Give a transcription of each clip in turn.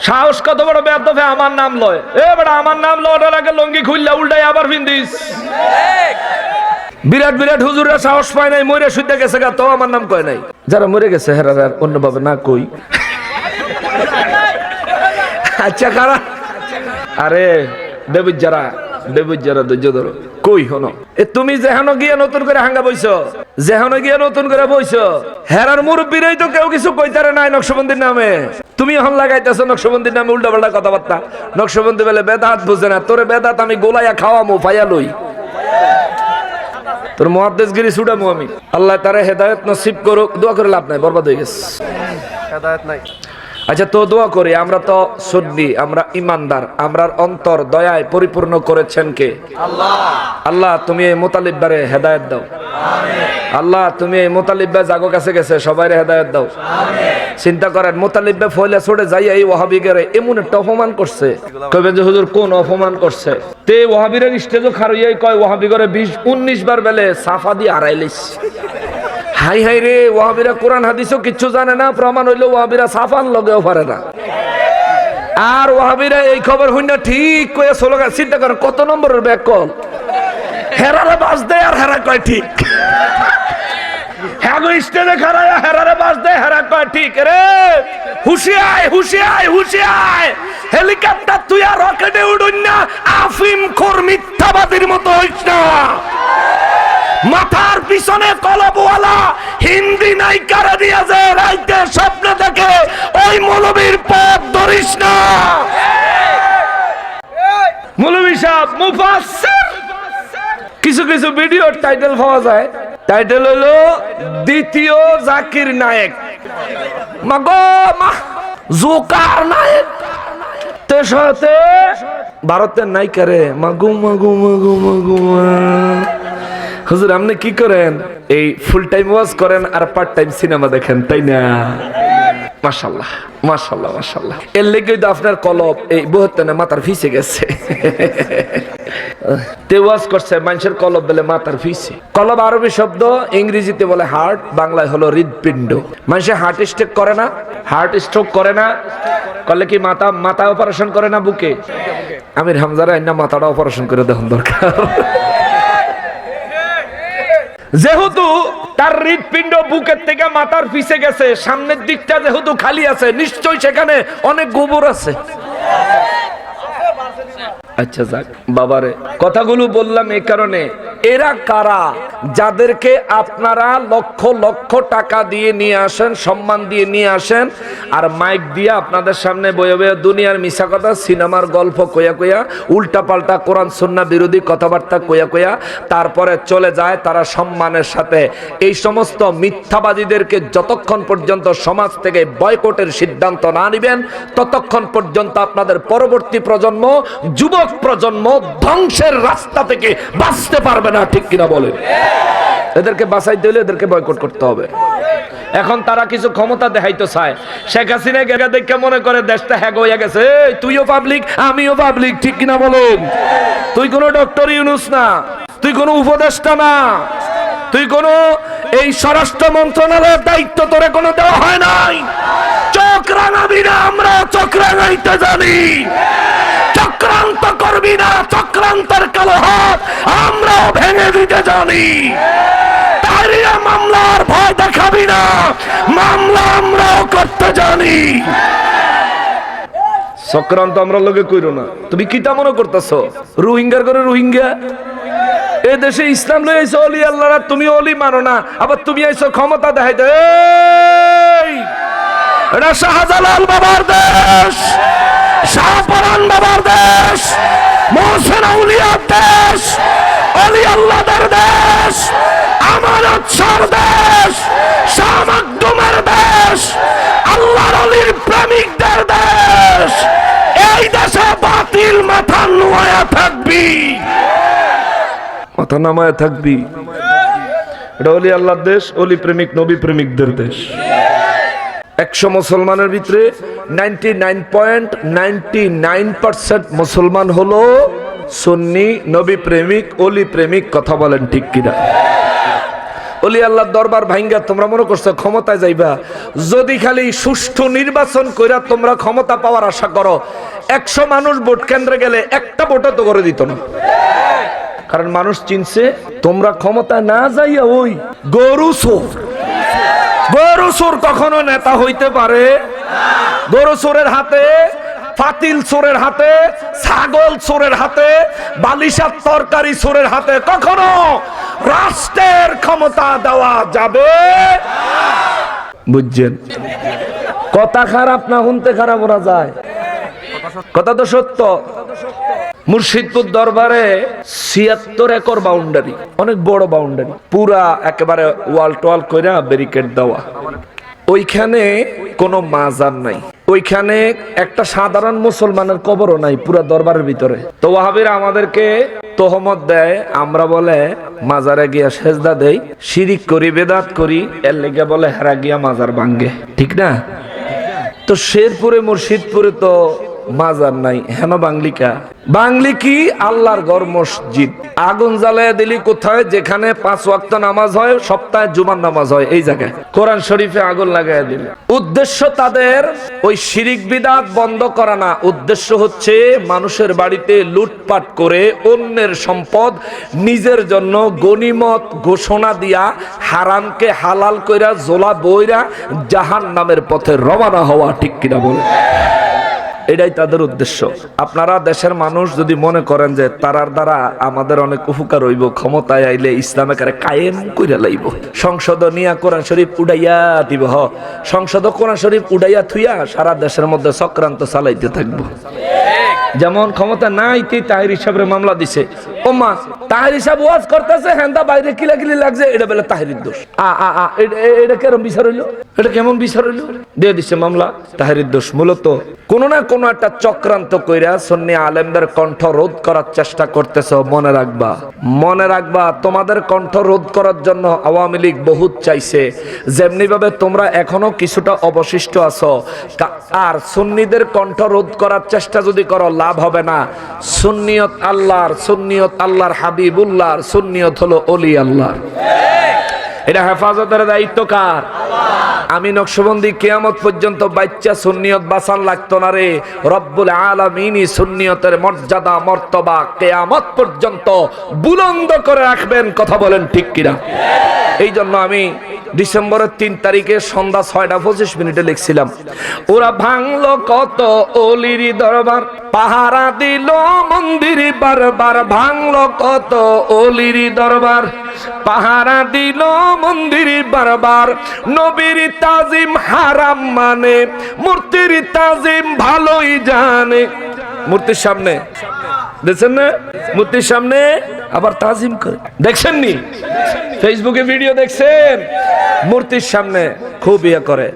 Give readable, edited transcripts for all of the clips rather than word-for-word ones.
সাহস কত বড় বেয়াদব, আমার নাম লয়। এ বেটা আমার নাম লওয়ার আগে লঙ্গি খুললা উল্টাই আবার ফিন্দিস। বিরাট বিরাট হুজুররা সাহস পায় নাই, মরে শুদ্ধে গেছে গা, তো আমার নাম কয় নাই। যারা মরে গেছে হেরা অন্যভাবে না কই। আচ্ছা কারা? আরে বেবুজ্জারা ধৈর্য ধরো। কই হনো এ তুমি যেহানো গিয়ে নতুন করে হাঙ্গা বইছো, যেহানো গিয়ে নতুন করে বইছো, হেরার মুরব্বীরাই তো কেউ কিছু কইতারে নাই নকশবন্দির নামে। তুমি এখন লাগাইতেছো নকশবন্দির নামে উল্টা পাল্টা কথাবার্তা। নকশবন্দি বলে বেদাত বুঝে না, তোরে বেদাত আমি গোলাইয়া খাওয়ামো ফাইয়া লই, তোর মুহাদ্দিসগিরি ছুটামু আমি। আল্লাহ তারে হেদায়েত নসিব করুক। দোয়া করে লাভ নাই, বরবাদ হয়ে গেছে, হেদায়েত নাই। আচ্ছা তো দোয়া করি, আমরা তো সুন্নি, আমরা ইমানদার, আমরার অন্তর দয়ায় পরিপূর্ণ করেছেন কে? আল্লাহ। আল্লাহ তুমি এই মুতালিব্বারে হেদায়েত দাও। আল্লাহ তুমি এই মুতালিব্বা জাগো কাছে গেছে সবাইরে হেদায়েত দাও। চিন্তা করেন মুতালিব্বা ফয়লা ছড়ে যাই এই ওয়াহাবিগেরে এমন একটা অপমান করছে, কইবেন যে হুজুর কোন অপমান করছে? তে ওয়াহাবিরের স্টেজও খারইয়াই কয় ওয়াহাবিগরে 20-19 বার বেলে সাফা দিয়ে হারাইলিস। হাই হাই রে, ওয়াহাবিরা কোরআন হাদিসও কিচ্ছু জানে না, প্রমাণ হইলো ওয়াহাবিরা সাফান লগেও পারে না। আর ওয়াহাবিরা এই খবর হইনা ঠিক কয়ে স্লোগান। চিন্তা করেন কত নম্বরের ব্যাক কল। হেরারে বাস দেয় আর হেরা কয় ঠিক। হ্যাঁ গো স্টেজে খারায়া হেরারে বাস দেয়, হেরা কয় ঠিক। রে হুশিয়ায় হুশিয়ায় হুশিয়ায়, হেলিকপ্টার তুই আর রকেটে উড়ুন না, আফিম খোর মিথ্যাবাদীর মতো হইস না। মাথার পিছনে কলবওয়ালা হিন্দি নায়িকারা দিয়া যে রাইতে স্বপ্ন দেখে, ওই মৌলবীর পথ ধরিস না। মৌলবী সাহেব মুফাসসির, কিছু কিছু ভিডিওর টাইটেল পাওয়া যায়, টাইটেল হলো দ্বিতীয় জাকির নায়েক, মাগো মা জোকার নায়েক। তেসাতে ভারতের নায়িকারে মাগো মাগো মাগো মাগো মা। হুজুর আপনি কি করেন? এই ফুল টাইম ওয়াজ করেন আর পার্ট টাইম সিনেমা দেখেন, তাই না? মাশাআল্লাহ মাশাআল্লাহ মাশাআল্লাহ। এর লেগে তো আপনার কলব এই বহুতনে মাথার ফিসে গেছে। তে ওয়াজ করছে মানুষের কলব বলে মাথার ফিসে। কলব আরবি শব্দ, ইংরেজিতে বলে হার্ট, বাংলায় হলো হৃদপিণ্ড। মানুষের হার্ট স্ট্রোক করে না? হার্ট স্ট্রোক করে না? করলে কি মাথা অপারেশন করে না বুকে? আমির হামজারা না মাথাটা অপারেশন করে দেখুন দরকার। যেহেতু তার হৃদপিণ্ড বুকের থেকে মাথার পিছে গেছে, সামনের দিকটা যেহেতু খালি আছে, নিশ্চয়ই সেখানে অনেক গোবর আছে। আচ্ছা যাক বাবারে, কথাগুলো বললাম এই কারণে, এরা কারা যাদেরকে আপনারা লক্ষ লক্ষ টাকা দিয়ে নিয়ে আসেন, সম্মান দিয়ে নিয়ে আসেন, আর মাইক দিয়ে আপনাদের সামনে বয়ে বয়ে দুনিয়ার মিশা কথা, সিনেমার গল্প কইয়া কইয়া, উল্টা পাল্টা কোরআন সুন্নাহ বিরোধী কথাবার্তা কইয়া কইয়া তারপরে চলে যায় তারা সম্মানের সাথে। এই সমস্ত মিথ্যাবাদীদেরকে যতক্ষণ পর্যন্ত সমাজ থেকে বয়কটের সিদ্ধান্ত না নেবেন, ততক্ষণ পর্যন্ত আপনাদের পরবর্তী প্রজন্ম, যুবক প্রজন্ম ধ্বংসের রাস্তা থেকে বাঁচতে পারবে না, ঠিক কিনা বলেন? এদেরকে বাঁচাইতে হলে এদেরকে বয়কট করতে হবে। এখন তারা কিছু ক্ষমতা দেখাইতে চায়। শেখ হাসিনা গেলে দেখে মনে করে দেশটা হ্যাক হয়ে গেছে। তুইও পাবলিক আমিও পাবলিক, ঠিক কিনা বলেন? তুই কোনো ডক্টর ইউনূস না, তুই কোনো উপদেষ্টা না, তুই কোনো এই স্বরাষ্ট্র মন্ত্রণালয়ের দায়িত্ব তোরে কোনো দেওয়া হয় নাই। চোখ রাঙাবি না, আমরা চোখ রাঙাইতে জানি। চক্রান্ত করবি না, চক্রান্তের কালো হাত আমরাও ভেঙে দিতে জানি। তারিয়া মামলার ভয় দেখাবি না, মামলা আমরাও করতে জানি। চক্রান্ত আমরা লোকে কইরো না। তুমি কিতা মনে করতেছো রোহিঙ্গার করে রোহিঙ্গা? এ দেশে ইসলাম লই আইছো অলি আল্লাহরা, তুমি অলি মানো না, আবার তুমি আইছো ক্ষমতা দেখাইতে। এটা শাহজালাল বাবার দেশ, শাহপরান বাবার দেশ, মোহসেন আউলিয়ার দেশ, অলি আল্লাহদের দেশ, আমানত শাহর দেশ, শাহ মাকদুমের দেশ, আল্লাহর অলির প্রেমিকদের দেশ। এই দেশে বাতিল মাথা নুয়ায়া থাকবি, মাথা নামায়া থাকবি। এটা অলি আল্লাহর দেশ, অলি প্রেমিক নবী প্রেমিকদের দেশ। 100 মুসলমানের ভিতরে 99.99% মুসলমান হলো সুন্নি, নবী প্রেমিক, অলি প্রেমিক। কথা বলেন ঠিক কিনা? ওলি আল্লাহর দরবার ভাঙ্গা তোমরা মনে করছো ক্ষমতায় যাইবা। যদি খালি সুষ্ঠু নির্বাচন কইরা তোমরা ক্ষমতা পাওয়ার আশা করো, 100 মানুষ ভোট কেন্দ্রে গেলে একটা ভোটও তো করে দিত না। কারণ মানুষ চিনছে তোমরা ক্ষমতা না যাইয়া ওই গরু চোর। গরু চোর কখনো নেতা হইতে পারে? গরু চোরের হাতে, ফাতিল চোরের হাতে, ছাগল চোরের হাতে, বালিশার তরকারি চোরের হাতে কখনো রাষ্ট্রের ক্ষমতা দেওয়া যাবে? বুঝছেন? কথা খারাপ না শুনতে খারাপ ওরা যায়, কথা তো সত্য। মুর্শিদপুর দরবারে 76 একর বাউন্ডারি, অনেক বড় বাউন্ডারি, পুরা একেবারে ওয়াল টোয়াল কইরা ব্যারিকেড দেওয়া। ওইখানে কোনো মাজার নাই, ওইখানে একটা সাধারণ মুসলমানের কবরও নাই পুরা দরবারের ভিতরে। তো ওয়াহাবিরা আমাদেরকে তোহমত দেয়, আমরা বলে মাজারে গিয়া সেজদা দেই, শিরিক করি, বেদাত করি, এর লেগে বলে হেরা গিয়া মাজার ভাঙ্গে, ঠিক না? তো শেরপুরে মুর্শিদপুরে তো মাজার নাই, হেন বাংলিকা বাংলি কি আল্লাহর ঘর মসজিদ। আগুন জ্বালায় দিলি কোথায়? যেখানে 5 ওয়াক্ত নামাজ হয়, সপ্তাহে জুমার নামাজ হয়, এই জায়গায় কোরআন শরীফে আগুন লাগায় দিল। উদ্দেশ্য তাদের ওই শিরিক বিদআত বন্ধ করা না, উদ্দেশ্য হচ্ছে মানুষের বাড়িতে লুটপাট করে অন্যের সম্পদ নিজের জন্য গনিমত ঘোষণা দিয়া হারামকে হালাল কইরা জোলা বইরা জাহান্নামের পথে রওনা হওয়া, ঠিক কিনা বলে? এটাই তাদের উদ্দেশ্য। আপনারা দেশের মানুষ যদি মনে করেন যে তারার দ্বারা আমাদের অনেক উপকার হইব, ক্ষমতায় আইলে ইসলামকে কায়েম কইরা লাইব, সংসদ নিয়া কোরআন শরীফ উড়াইয়া দিব, সংসদ কোরআন শরীফ উড়াইয়া থুইয়া সারা দেশের মধ্যে চক্রান্ত চালাইতে থাকবো। যেমন ক্ষমতা নাই কি তাহির হিসাবের মামলা দিছে, ও মা তাহির হিসাব ওয়াজ করতেছে, হ্যাঁ বাইরে কিলাকিলি লাগছে, এটা বলে তাহিরের দোষ। এটা কেমন বিচার হইলো? এটা কেমন বিচার হইলো? দিয়ে দিচ্ছে মামলা, তাহিরের দোষ। মূলত কোন না কোন একটা চক্রান্ত কইরা সুন্নি আলেমদের কণ্ঠ রোধ করার চেষ্টা করতেছ। মনে রাখবা, মনে রাখবা, তোমাদের কণ্ঠ রোধ করার জন্য আওয়ামী লীগ বহুত চাইছে, যেমনি ভাবে তোমরা এখনো কিছুটা অবশিষ্ট আছো। আর সুন্নিদের কণ্ঠ রোধ করার চেষ্টা যদি করো, লাভ হবে না। সুন্নিয়ত আল্লাহর, সুন্নিয়ত আল্লাহর হাবিবুল্লাহর, সুন্নিয়ত হলো ওলি আল্লাহর। এটা হেফাজতের দায়িত্ব কার? আমি নকশবন্দি কিয়ামত পর্যন্ত বাচ্চা সুন্নিয়ত বাঁচান লাগতো না রে। রব্বুল আলামিনই সুন্নিয়তের মর্যাদা মর্তবা কিয়ামত পর্যন্ত বুলন্দ করে রাখবেন। কথা বলেন ঠিক কিনা? এই জন্য আমি ডিসেম্বরের 3 তারিখে সন্ধ্যা 6:25 লিখছিলাম, ওরা ভাঙলো কত অলির দরবার, পাহারা দিল মন্দির বারবার, ভাঙলো কত অলির দরবার, পাহারা দিল মন্দির বারবার, নবীর তাজিম হারাম মানে, মূর্তির তাজিম ভালোই জানে। মূর্তির সামনে দেখছেন না? মূর্তির সামনে আবার তাজিম করে, দেখছেন নি? ফেসবুকে ভিডিও দেখছেন? মূর্তির সামনে খুব ইয়ে করে।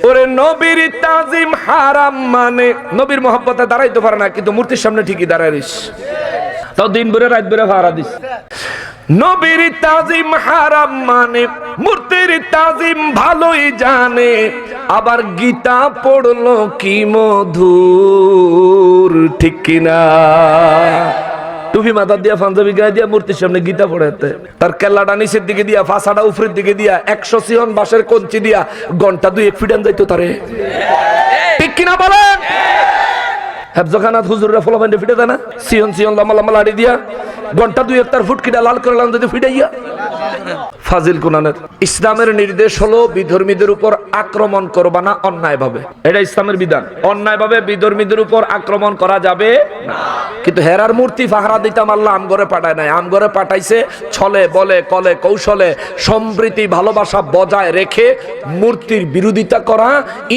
ওরে নবীর তাজিম হারাম মানে, নবীর মহব্বতে দাঁড়াইতে পারে না, কিন্তু মূর্তির সামনে ঠিকই দাঁড়াইস, তাও দিন ভরে রাত ভরে ভাড়া দিস। নবীর তাজিম হারাম মানে, মূর্তির তাজিম ভালোই জানে, আবার গীতা পড়লো কি মধুর, ঠিক কিনা? টুপি মাথা দিয়া, পাঞ্জাবি গায়ে দিয়া, মূর্তির সামনে গীতা পড়াতে, তার কেল্লাটা নিচের দিকে দিয়া, ফাঁসাটা উপরের দিকে দিয়া, 100 সিহন বাঁশের কঞ্চি দিয়া ঘন্টা 2 ফিটান যাইতো তারে, ঠিক কিনা বলেন? হেফজখানাত হুজুররা ফলাফাইন্ডে ফিটে দেয় না? সিহন সিহন লম্বা লম্বা লাড়ি দিয়া ঘন্টা 2 তার ফুটকিটা লাল করে লাম যদি ফিটাইয়া। ফাজিল কুনানের ইসলামের নির্দেশ হলো বিধর্মীদের উপর আক্রমণ করবা না অন্যায় ভাবে, এটা ইসলামের বিধান। অন্যায় ভাবে বিধর্মীদের উপর আক্রমণ করা যাবে না। কিন্তু হেরার মূর্তি পাহারা দিতাম আল্লাহ আমগরে পাঠায় নাই, আমগরে পাঠাইছে ছলে বলে কলে কৌশলে সম্প্রীতি ভালোবাসা বজায় রেখে মূর্তির বিরোধিতা করা,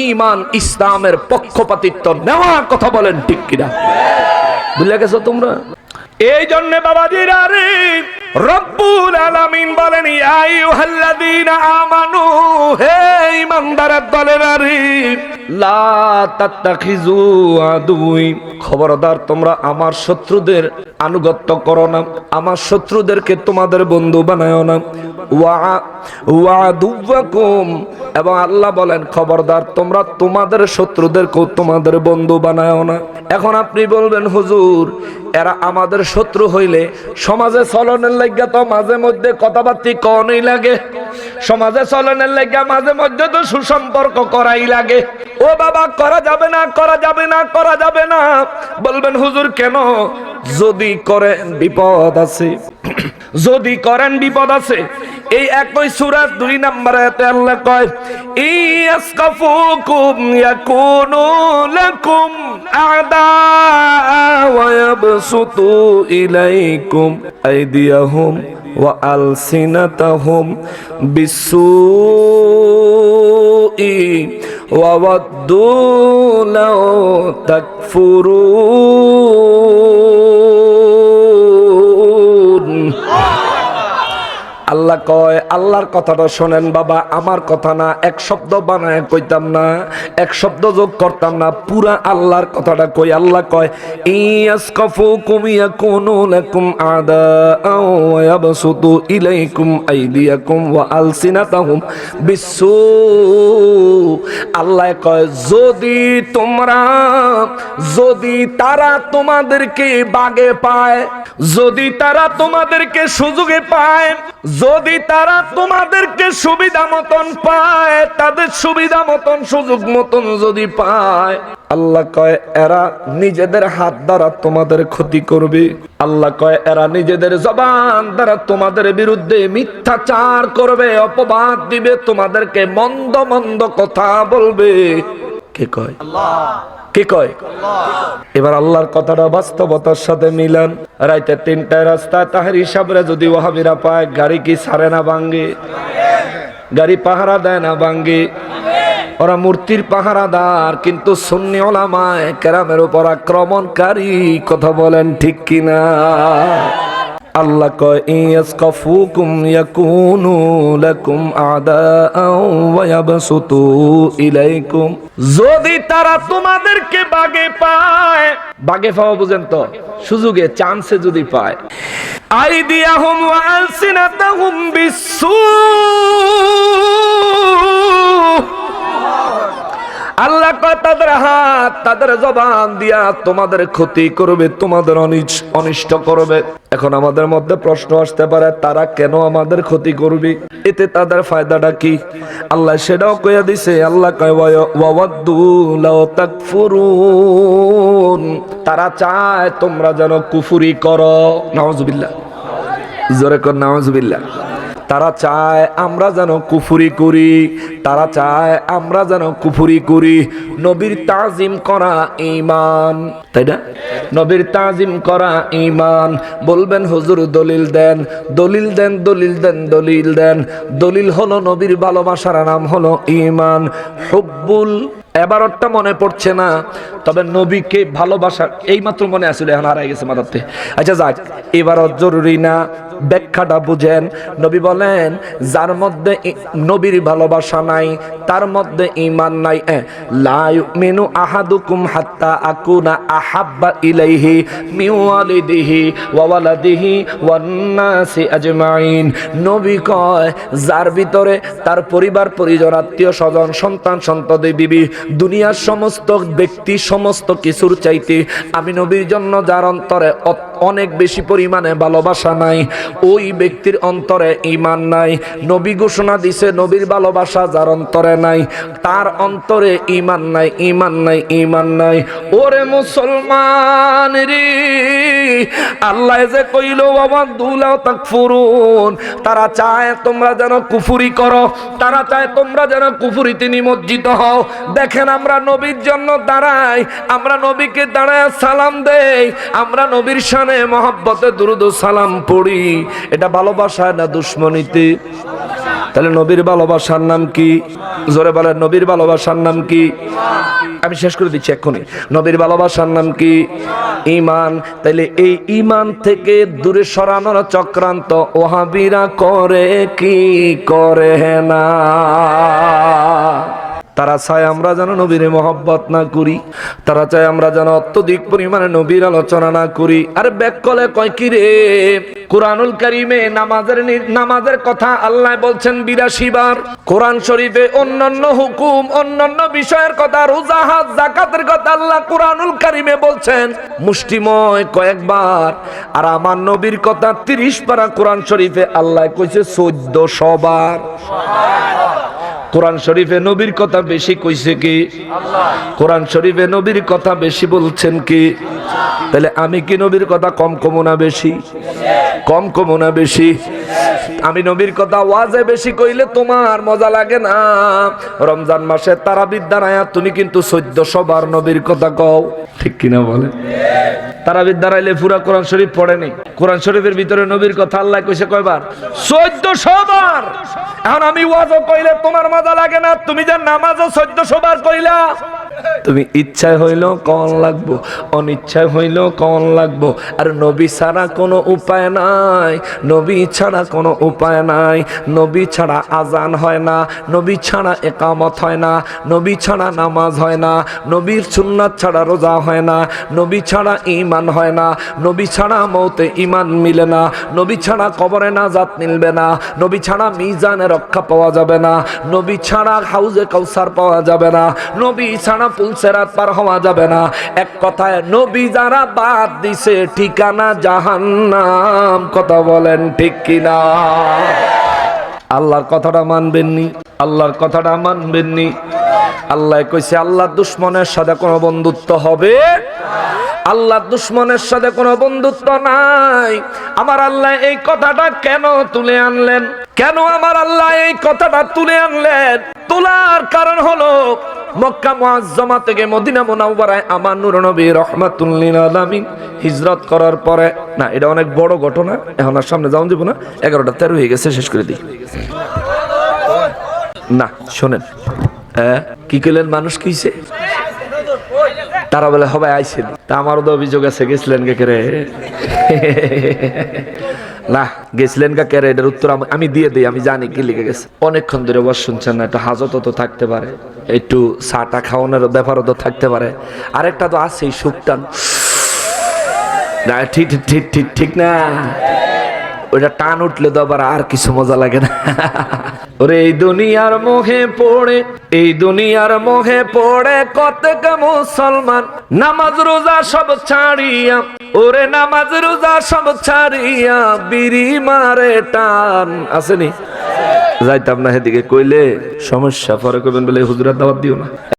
ঈমান ইসলামের পক্ষপাতিত্ব নেওয়া। কথা বলেন ঠিক কিনা? বুঝলে গেছো তোমরা? এই জন্য বাবাজিরা রে, রব্বুল আলামিন বলেন, ইয়া আইয়ুহাল্লাযীনা আমানু, হে ঈমানদারের দলেরা রে, লা তাত্তাখিযু আদুই, খবরদার তোমরা আমার শত্রুদের আনুগত্য করো না, আমার শত্রুদেরকে তোমাদের বন্ধু বানায়ো না। ওয়া আদুওয়াকুম, এবং আল্লাহ বলেন খবরদার তোমরা তোমাদের শত্রুদেরকেও তোমাদের বন্ধু বানায়ও না। এখন আপনি বলবেন হুজুর এরা আমাদের শত্রু হইলে সমাজে চলনের লাগা তো মাঝে মধ্যে কথাবার্তা কনই লাগে, সমাজে চলনের লাগা মাঝে মধ্যে তো সুসম্পর্ক করাই লাগে। ও বাবা করা যাবে না, করা যাবে না, করা যাবে না। বলবেন হুজুর কেন? যদি করেন বিপদ আছে, যদি করেন বিপদ আছে। এই একই সূরা 2 নম্বর আয়াতে আল্লাহ কয় ইয়াসকাফুকুম ইয়াকুনু লাকুম আদা ওয়া ইয়াবসুতু ইলাইকুম আইদিয়াহুম ওয়া আলসিনাতাহুম বিসসুই ওয়া ওয়াদ্দু লাউ তাকফুরুন। আল্লাহ কয়, আল্লাহর কথাটা শোনেন বাবা, আমার কথা না, এক শব্দ বানায় কইতাম না, এক শব্দ যোগ করতাম না, পুরা আল্লাহর কথাটা কই। আল্লাহ কয় ইয়াসকাফুকুম ইয়াকুনু লাকুম আদাআ ওয়া ইয়াবসুতু ইলাইকুম আইদিয়াকুম ওয়া আলসিনাতাহুম বিসসু। আল্লাহ কয় যদি তারা তোমাদেরকে বাগে পায়, যদি তারা তোমাদেরকে সুযোগে পায়, যদি তারা তোমাদেরকে সুবিধা মতন পায়, তাদের সুবিধা মতন সুযোগ মতন যদি পায়, আল্লাহ কয় এরা নিজেদের হাত দ্বারা তোমাদের ক্ষতি করবে। আল্লাহ কয় এরা নিজেদের জবান দ্বারা তোমাদের বিরুদ্ধে মিথ্যাচার করবে, অপবাদ দিবে, তোমাদেরকে মন্দ মন্দ কথা বলবে। কে কয়? আল্লাহ। কে কয়? এবার আল্লাহর কথাটা বাস্তবতার সাথে মিলান। রাইতে 3টায় রাস্তায় তাহরির সাবরে যদি ওয়াহাবিরা পায়, গাড়ি কি ছাড়ে না ভাঙ্গে? গাড়ি পাহারা দেয় না ভাঙ্গে? ওরা মূর্তির পাহারাদার, কিন্তু সুন্নি উলামায়ে কেরামের উপর আক্রমণকারী। কথা বলেন ঠিক কিনা? আল্লাহ কয় ইয়াসকাফুকুম ইয়াকুনু লাকুম আদাআ ওয়া ইয়াবসুতু ইলাইকুম। যদি তারা তোমাদেরকে বাগে পায়, বাগে পাওয়া বুঝেন তো, সুযোগে চান্সে যদি পায়, আইদিয়াহুম ওয়া আলসিনাতাহুম বিসসু, আল্লাহ কয় তাদের হাত, তাদের জবান দিয়া তোমাদের ক্ষতি করবে, তোমাদের অনিষ্ট করবে। এখন আমাদের মধ্যে প্রশ্ন আসতে পারে তারা কেন আমাদের ক্ষতি করবে, এতে তাদের ফায়দাটা কি? আল্লাহ সেটাও কইয়া দিছে। আল্লাহ কয় ওয়াওয়াদ্দু লাউ তাকফুরুন, তারা চায় তোমরা যেন কুফরি করো। নাউজুবিল্লাহ, জোরে কর নাউজুবিল্লাহ। তারা চায় আমরা যেন কুফরি করি, তারা চায় আমরা যেন কুফরি করি। নবীর তাজিম করা ঈমান, তাই না? নবীর তাজিম করা ঈমান। বলবেন হুজুর দলিল দেন, দলিল দেন, দলিল দেন, দলিল দেন। দলিল হলো নবীর ভালোবাসার নাম হলো ঈমান। হুব্বুল, এবারটা মনে পড়ছে না, তবে নবীকে ভালোবাসা এইমাত্র মনে আসলে, এখন হারাই গেছে মাথাতে। আচ্ছা যাক, এবারও জরুরি না, ব্যাখ্যাটা বুঝেন। নবী বলেন যার মধ্যে নবীর ভালোবাসা নাই তার মধ্যে ঈমান নাই। লা ইউমিনু আহাদুকুম হাত্তা আকুনা আহাব্বা ইলাইহি মিন ওয়ালিদিহি ওয়া ওয়ালাদিহি ওয়ান নাসি আজমাইন। নবী কয় যার ভিতরে তার পরিবার পরিজন, আত্মীয় স্বজন, সন্তান সন্ততি, বিবি, দুনিয়ার সমস্ত ব্যক্তি, সমস্ত কিছুর চাইতে আমি নবীর জন্য যার অন্তরে অনেক বেশি পরিমাণে ভালোবাসা নাই, ওই ব্যক্তির অন্তরে ঈমান নাই। নবী ঘোষণা দিছে নবীর ভালোবাসা যার অন্তরে নাই তার অন্তরে ঈমান নাই, ঈমান নাই, ঈমান নাই। ওরে মুসলমান রে, আল্লাহ যে কইল ওয়াওয়াদ্দু লাউ তাকফুরুন, তারা চায় তোমরা যেন কুফরি করো, তারা চায় তোমরা যেন কুফরিতে নিমজ্জিত হও। দেখেন আমরা নবীর জন্য দাঁড়াই, আমরা নবীকে দাঁড়ায় সালাম দেই, আমরা নবীর শানে মহব্বতে দুরূদ ও সালাম পড়ি। এটা ভালোবাসা না দুশমনীতে? তাহলে নবীর ভালোবাসার নাম কি? জোরে বলেন, নবীর ভালোবাসার নাম কি? আমি শেষ করে দিচ্ছি এক্ষুনি। নবীর ভালোবাসার নাম কি? ঈমান। তাইলে এই ঈমান থেকে দূরে সরানোর চক্রান্ত ওয়াহাবিরা করে কি করে না? তারা চায় আমরা যেন নবীর মহব্বত না করি, তারা চায় আমরা যেন অত্যধিক পরিমাণে নবীর আলোচনা না করি। আর ব্যাককলে কয় কি রে, কুরআনুল কারীমে নামাজের কথা আল্লাহ বলছেন ৮২ বার, কোরআন শরীফে অন্যান্য হুকুম অন্যান্য বিষয়ের কথা, রোজা হজ যাকাতের কথা আল্লাহ কুরআনুল কারীমে বলছেন মুষ্টিময় কয়েকবার। আর আমার নবীর কথা ৩০ পারা কোরআন শরীফে আল্লাহ কইছে ১৪০০ বার। কোরআন শরীফে নবীর কথা বেশি কইছে কি আল্লাহ, কোরআন শরীফে নবীর কথা বেশি বলছেন কি? তাহলে আমি কি নবীর কথা কম কমো না বেশি? কম কমো না বেশি? আমি নবীর কথা ওয়াজে বেশি কইলে তোমার মজা লাগে না। রমজান মাসে তারাবির দাঁড়ায়া তুমি কিন্তু ১৪০০ বার নবীর কথা কও, ঠিক কিনা বলে? তারাবির দাঁড়াইলে পুরা কোরআন শরীফ পড়েনি। কোরআন শরীফের ভিতরে নবীর কথা আল্লাহ কইছে কয়বার? ১৪০০ বার। এখন আমি ওয়াজও কইলে তোমার মজা লাগে না, তুমি যে নামাজও ১৪০০ বার কইলা। তুমি ইচ্ছায় হইলেও কন লাগবো, অনিচ্ছায় হইলেও কন লাগবো। আর নবী ছাড়া কোনো উপায় নাই, নবী ছাড়া কোনো উপায় নাই। নবী ছাড়া আজান হয় না, নবী ছাড়া একামত হয় না, নবী ছাড়া নামাজ হয় না, নবীর সুন্নাত ছাড়া রোজা হয় না, নবী ছাড়া ঈমান হয় না, নবী ছাড়া মৌতে ঈমান মিলে না, নবী ছাড়া কবরে নাজাত মিলবে না, নবী ছাড়া মিজানে রক্ষা পাওয়া যাবে না, নবী ছাড়া হাউজে কাউসার পাওয়া যাবে না, নবী ছাড়া পুলসেরাত পার হওয়া যাবে না। এক কথায় নবী যারা বাদ দিছে ঠিকানা জাহান্নাম। কথা বলেন ঠিক কিনা? আল্লাহর কথাটা মানবেননি, আল্লাহর কথাটা মানবেননি। আল্লাহ কইছে আল্লাহর দুশমনের সাথে কোনো বন্ধুত্ব হবে, আল্লাহর দুশমনের সাথে কোনো বন্ধুত্ব নাই। আমার আল্লাহ এই কথাটা কেন তুলে আনলেন? কেন আমার আল্লাহ এই কথাটা তুলে আনলেন? তোলার কারণ হলো মক্কা মুআজ্জামা থেকে মদিনা মুনাওয়ারায় আমার নূর নবী রাহমাতুল লিল আলামিন হিজরত করার পরে, না এটা অনেক বড় ঘটনা, এখন আর সামনে যাওয়া যাব না, 11টা 13 হয়ে গেছে, শেষ করে দিই। না শোনেন, কি কইলেন? মানুষ কইছে তারা বলে হবে আইছেন, তা আমারও তো অভিযোগ আছে, গেছিলেন কে রে? না গেছিলেন কা কেরে, এটার উত্তর আমি দিয়ে দিই, আমি জানি কি লিখে গেছে। অনেকক্ষণ ধরে বস শুনছেন না, একটা হাজত তো থাকতে পারে, একটু চাটা খাওয়ানোর ব্যাপারও তো থাকতে পারে, আরেকটা তো আছে সুখটান, না ঠিক ঠিক ঠিক ঠিক না, ওইটা টান উঠলে তো আবার আর কিছু মজা লাগে না। ওরে এই দুনিয়ার মোহে পড়ে, এই দুনিয়ার মোহে পড়ে কতক মুসলমান নামাজ রোজা সব ছাড়িয়া, ওরে নামাজ রোজা সব ছাড়িয়া বিড়ি মারে টান। আসেনি? যাইতাম না সেদিকে, কইলে সমস্যা, পরে কইবেন বলে হুজুরের দাওয়াত দিও না।